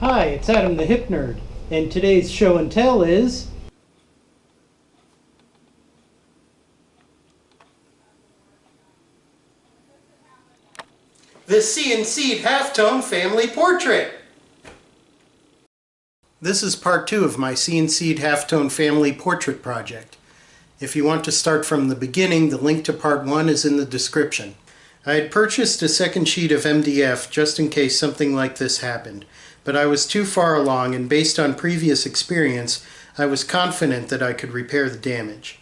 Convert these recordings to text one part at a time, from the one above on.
Hi, it's Adam the Hip Nerd, and today's show and tell is... the CNC'd Halftone Family Portrait. This is part 2 of my CNC'd Halftone Family Portrait project. If you want to start from the beginning, the link to part 1 is in the description. I had purchased a second sheet of MDF just in case something like this happened, but I was too far along, and based on previous experience, I was confident that I could repair the damage.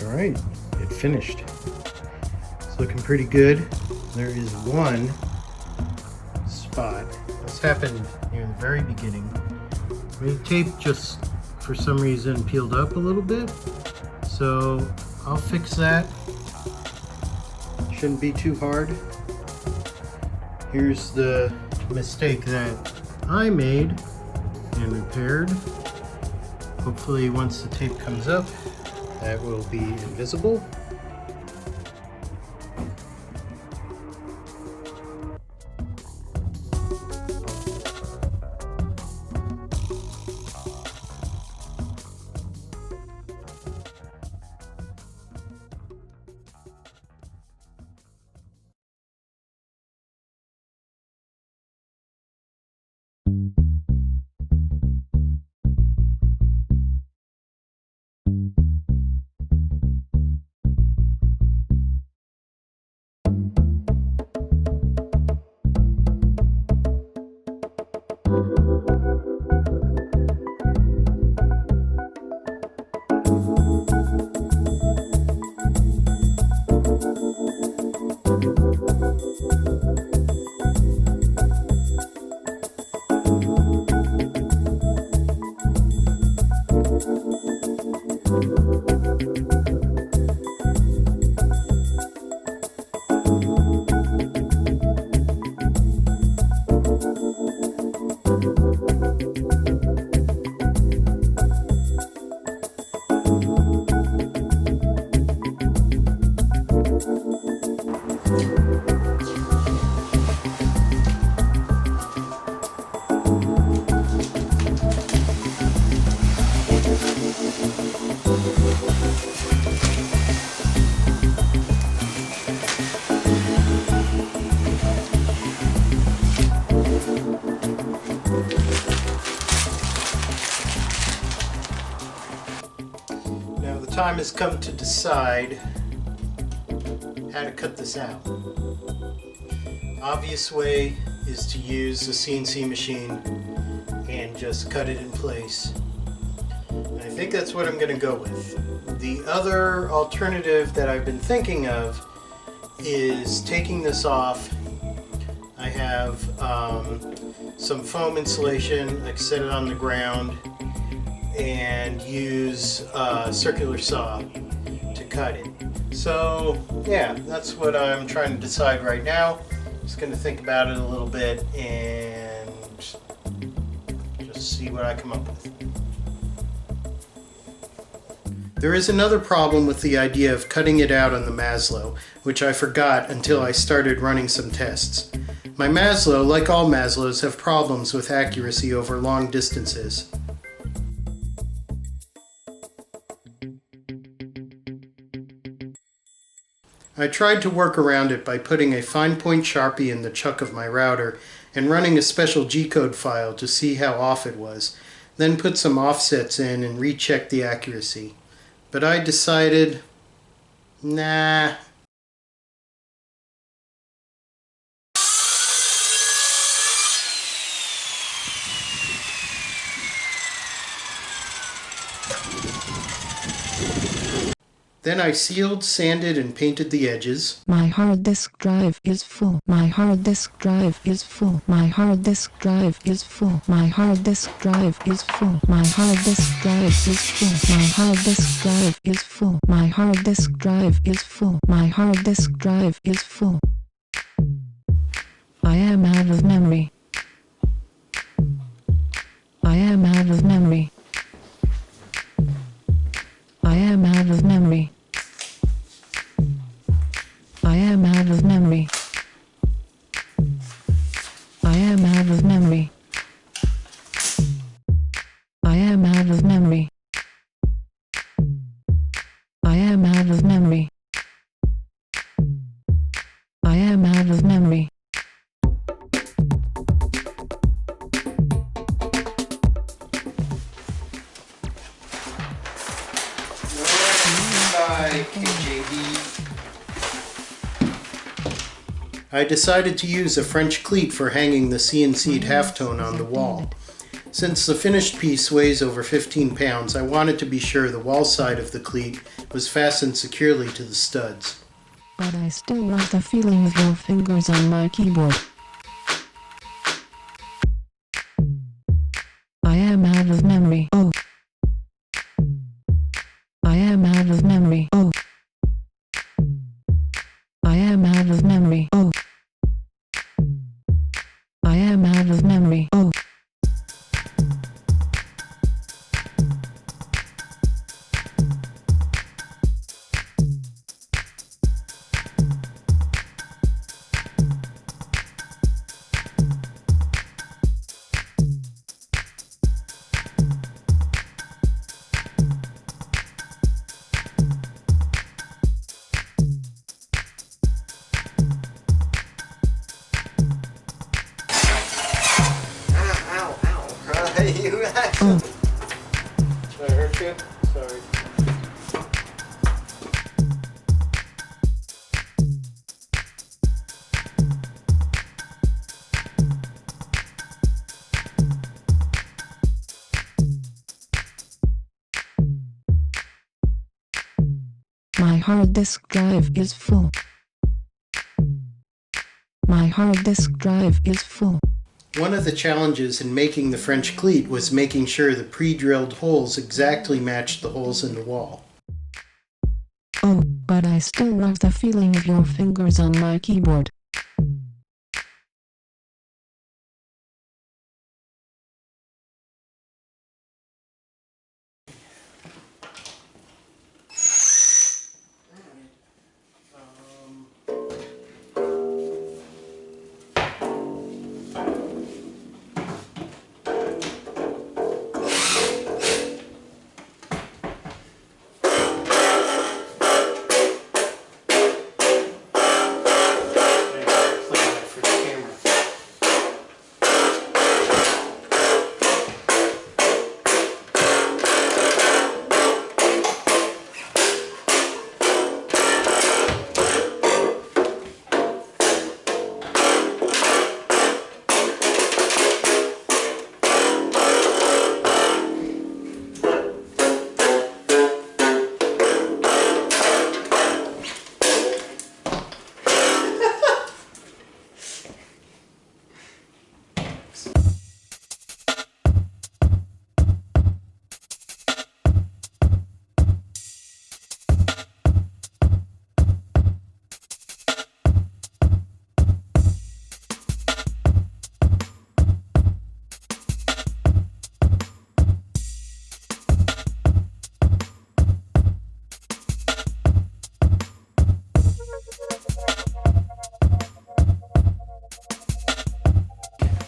Alright, it finished. It's looking pretty good. There is one spot. This happened near the very beginning. The tape just, for some reason, peeled up a little bit. So I'll fix that. Shouldn't be too hard. Here's the mistake that I made and repaired. Hopefully once the tape comes up, that will be invisible. time has come to decide how to cut this out. Obvious way is to use a CNC machine and just cut it in place. And I think that's what I'm going to go with. The other alternative that I've been thinking of is taking this off. I have some foam insulation. I set it on the ground and use a circular saw to cut it. So yeah, that's what I'm trying to decide right now. Just going to think about it a little bit and just see what I come up with. There is another problem with the idea of cutting it out on the Maslow, which I forgot until I started running some tests. My Maslow, like all Maslows, have problems with accuracy over long distances. I tried to work around it by putting a fine point Sharpie in the chuck of my router and running a special G-code file to see how off it was, then put some offsets in and recheck the accuracy. But I decided, nah. Then I sealed, sanded, and painted the edges. My hard disk drive is full. My hard disk drive is full. My hard disk drive is full. My hard disk drive is full. My hard disk drive is full. My hard disk drive is full. My hard disk drive is full. My hard disk drive is full. I am out of memory. I am out of memory. I am out of memory. I am out of memory. I am out of memory. I am out of memory. I am out of memory. I am out of memory. Bye, KJV. I decided to use a French cleat for hanging the CNC'd halftone on the wall. Since the finished piece weighs over 15 pounds, I wanted to be sure the wall side of the cleat was fastened securely to the studs. But I still love the feeling of your fingers on my keyboard. I am out of memory. Oh. I am out of memory. Oh. I am out of memory. Oh. I am out of memory. Oh. You actually... Did I hurt you? Sorry. My hard disk drive is full. My hard disk drive is full. One of the challenges in making the French cleat was making sure the pre-drilled holes exactly matched the holes in the wall. Oh, but I still love the feeling of your fingers on my keyboard.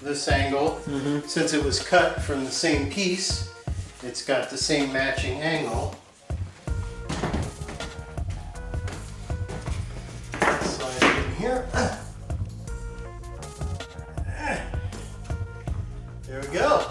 this angle. Since it was cut from the same piece, it's got the same matching angle. Slide it in here. There we go.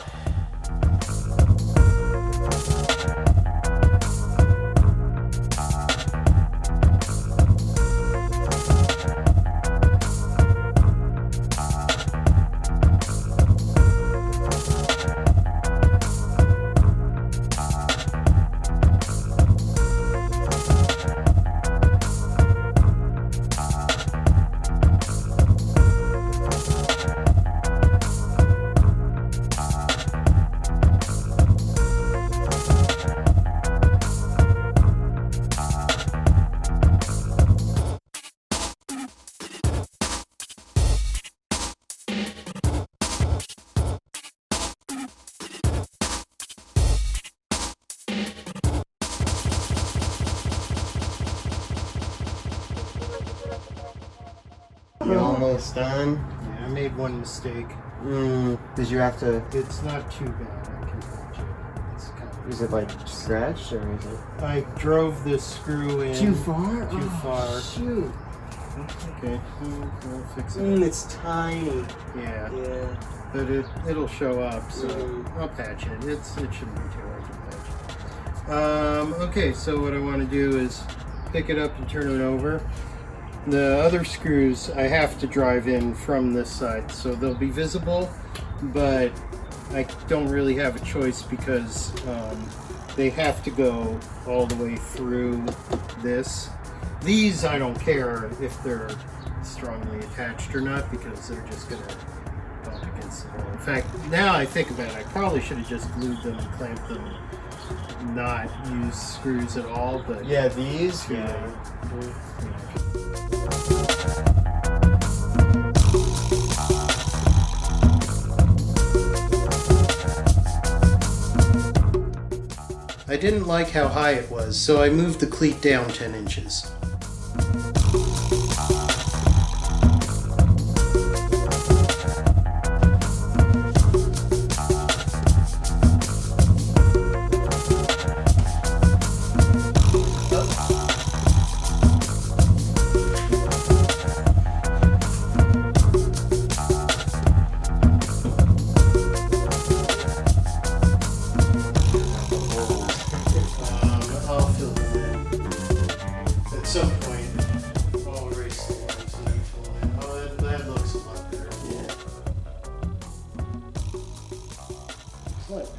You're almost done. Yeah, I made one mistake. Did you have to? It's not too bad. I can patch it. It's kind of. Is it like scratched or is it I drove this screw in. too far? Too far. Shoot. Okay, we'll fix it. It's tiny. Yeah, Yeah. but it'll show up, so I'll patch it. It shouldn't be too hard to patch. Okay, so what I want to do is pick it up and turn it over. The other screws I have to drive in from this side, so they'll be visible, but I don't really have a choice because they have to go all the way through this. These I don't care if they're strongly attached or not because they're just going to bump against the wall. In fact, now I think about it, I probably should have just glued them and clamped them, not use screws at all, but Yeah, these. Yeah. I didn't like how high it was, so I moved the cleat down 10 inches. I'll fill them in. At some point, I'll erase the lines and then fill them in. Oh, that looks a lot better. Yeah. What?